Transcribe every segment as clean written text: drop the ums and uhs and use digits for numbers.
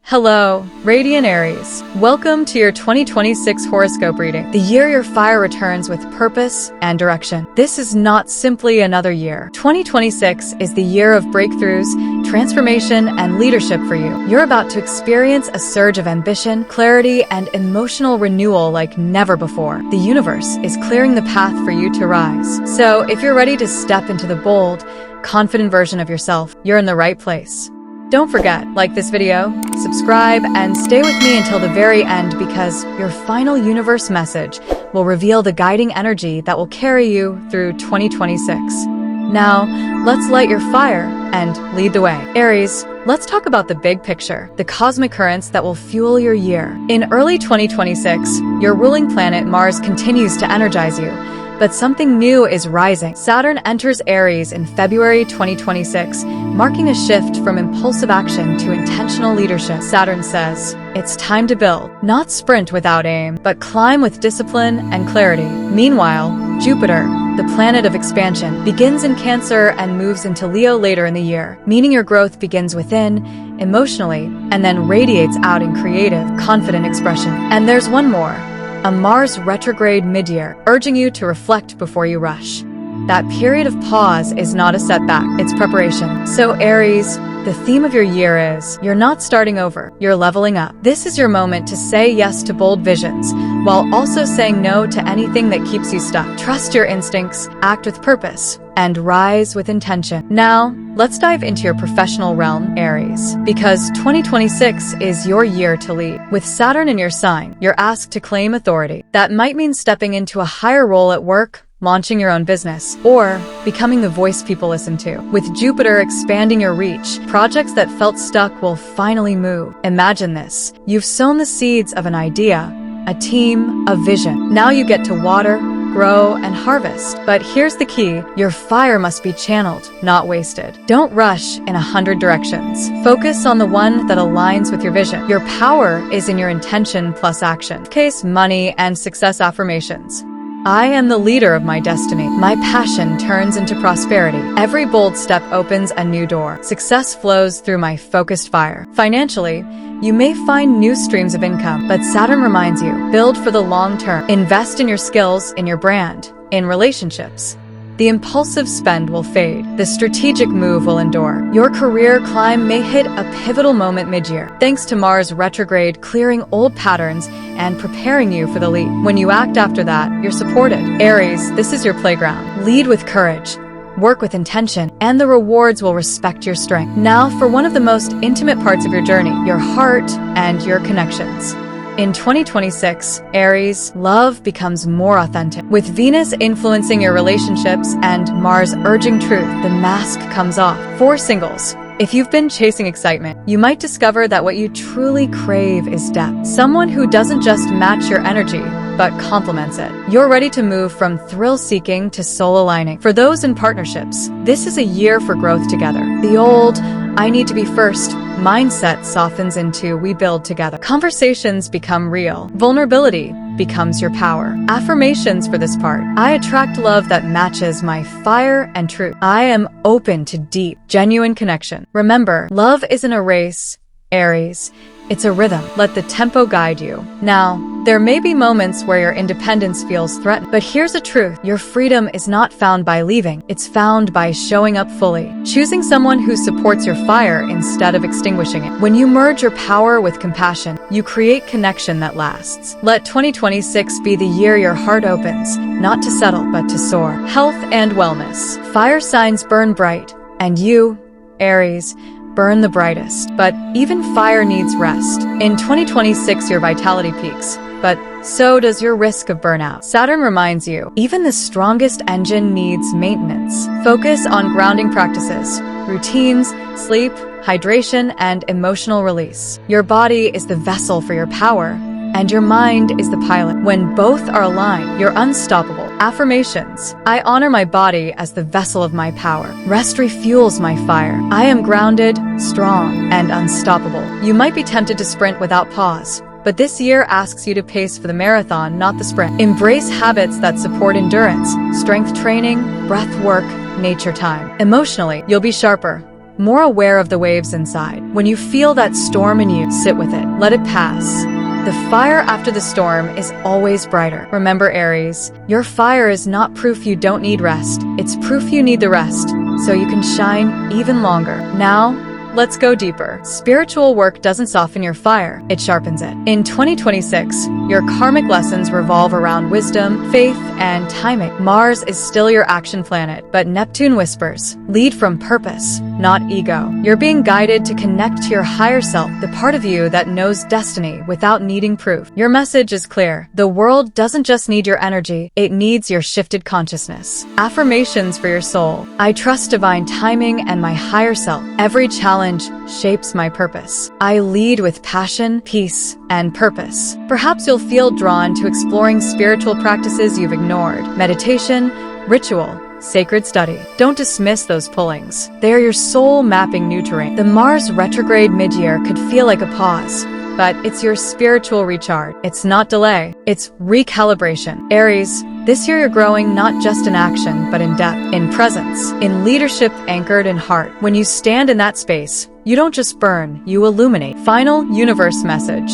Hello, Radiant Aries. Welcome to your 2026 horoscope reading, the year your fire returns with purpose and direction. This is not simply another year. 2026 is the year of breakthroughs, transformation, and leadership for you. You're about to experience a surge of ambition, clarity, and emotional renewal like never before. The universe is clearing the path for you to rise. So, if you're ready to step into the bold, confident version of yourself, you're in the right place. Don't forget, like this video, subscribe, and stay with me until the very end because your final universe message will reveal the guiding energy that will carry you through 2026. Now, let's light your fire and lead the way. Aries, let's talk about the big picture, the cosmic currents that will fuel your year. In early 2026, your ruling planet Mars continues to energize you. But something new is rising. Saturn enters Aries in February 2026, marking a shift from impulsive action to intentional leadership. Saturn says, it's time to build, not sprint without aim, but climb with discipline and clarity. Meanwhile, Jupiter, the planet of expansion, begins in Cancer and moves into Leo later in the year, meaning your growth begins within, emotionally, and then radiates out in creative, confident expression. And there's one more. A Mars retrograde mid-year, urging you to reflect before you rush. That period of pause is not a setback, it's preparation. So Aries, the theme of your year is, you're not starting over, you're leveling up. This is your moment to say yes to bold visions, while also saying no to anything that keeps you stuck. Trust your instincts, act with purpose, and rise with intention. Now, let's dive into your professional realm, Aries, because 2026 is your year to lead. With Saturn in your sign, you're asked to claim authority. That might mean stepping into a higher role at work, launching your own business, or becoming the voice people listen to. With Jupiter expanding your reach, projects that felt stuck will finally move. Imagine this. You've sown the seeds of an idea, a team, a vision. Now you get to water, grow, and harvest. But here's the key. Your fire must be channeled, not wasted. Don't rush in 100 directions. Focus on the one that aligns with your vision. Your power is in your intention plus action. Case money and success affirmations. I am the leader of my destiny. My passion turns into prosperity. Every bold step opens a new door. Success flows through my focused fire. Financially, you may find new streams of income, but Saturn reminds you, build for the long term. Invest in your skills, in your brand, in relationships. The impulsive spend will fade. The strategic move will endure. Your career climb may hit a pivotal moment mid-year, thanks to Mars retrograde clearing old patterns and preparing you for the leap. When you act after that, you're supported. Aries, this is your playground. Lead with courage. Work with intention, and the rewards will respect your strength. Now for one of the most intimate parts of your journey, your heart and your connections. In 2026, Aries, love becomes more authentic. With Venus influencing your relationships and Mars urging truth, the mask comes off. For singles, if you've been chasing excitement, you might discover that what you truly crave is depth. Someone who doesn't just match your energy, but complements it. You're ready to move from thrill-seeking to soul-aligning. For those in partnerships, this is a year for growth together. The old, I need to be first mindset softens into we build together. Conversations become real. Vulnerability becomes your power. Affirmations for this part. I attract love that matches my fire and truth. I am open to deep, genuine connection. Remember, love isn't a race, Aries. It's a rhythm. Let the tempo guide you. Now, there may be moments where your independence feels threatened, but here's the truth. Your freedom is not found by leaving. It's found by showing up fully. Choosing someone who supports your fire instead of extinguishing it. When you merge your power with compassion, you create connection that lasts. Let 2026 be the year your heart opens, not to settle, but to soar. Health and wellness. Fire signs burn bright, and you, Aries, burn the brightest. But even fire needs rest. In 2026, your vitality peaks, but so does your risk of burnout. Saturn reminds you, even the strongest engine needs maintenance. Focus on grounding practices, routines, sleep, hydration, and emotional release. Your body is the vessel for your power, and your mind is the pilot. When both are aligned, you're unstoppable. Affirmations. I honor my body as the vessel of my power. Rest refuels my fire. I am grounded, strong, and unstoppable. You might be tempted to sprint without pause, but this year asks you to pace for the marathon, not the sprint. Embrace habits that support endurance, strength training, breath work, nature time. Emotionally, you'll be sharper, more aware of the waves inside. When you feel that storm in you, sit with it. Let it pass. The fire after the storm is always brighter. Remember, Aries, your fire is not proof you don't need rest. It's proof you need the rest, so you can shine even longer. Now, let's go deeper. Spiritual work doesn't soften your fire, it sharpens it. In 2026, your karmic lessons revolve around wisdom, faith, and timing. Mars is still your action planet, but Neptune whispers, lead from purpose, not ego. You're being guided to connect to your higher self, the part of you that knows destiny without needing proof. Your message is clear. The world doesn't just need your energy, it needs your shifted consciousness. Affirmations for your soul. I trust divine timing and my higher self. Every challenge shapes my purpose. I lead with passion, peace, and purpose. Perhaps you'll feel drawn to exploring spiritual practices you've ignored. Meditation, ritual, sacred study. Don't dismiss those pullings. They are your soul mapping new terrain. The Mars retrograde mid-year could feel like a pause, but it's your spiritual recharge. It's not delay, it's recalibration. Aries, this year you're growing not just in action, but in depth, in presence, in leadership anchored in heart. When you stand in that space, you don't just burn, you illuminate. Final universe message.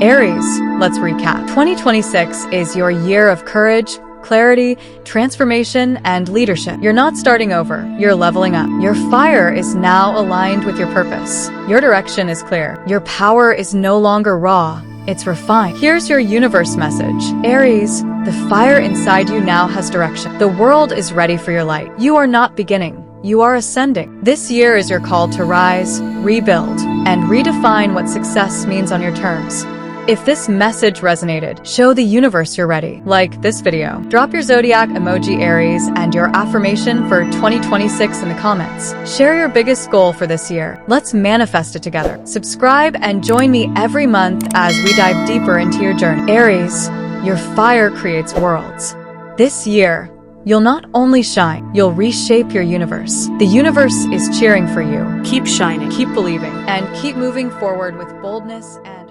Aries, let's recap. 2026 is your year of courage, clarity, transformation, and leadership. You're not starting over, you're leveling up. Your fire is now aligned with your purpose. Your direction is clear. Your power is no longer raw, it's refined. Here's your universe message. Aries, the fire inside you now has direction. The world is ready for your light. You are not beginning, you are ascending. This year is your call to rise, rebuild, and redefine what success means on your terms. If this message resonated, show the universe you're ready. Like this video. Drop your zodiac emoji, Aries, and your affirmation for 2026 in the comments. Share your biggest goal for this year. Let's manifest it together. Subscribe and join me every month as we dive deeper into your journey. Aries, your fire creates worlds. This year, you'll not only shine, you'll reshape your universe. The universe is cheering for you. Keep shining, keep believing, and keep moving forward with boldness and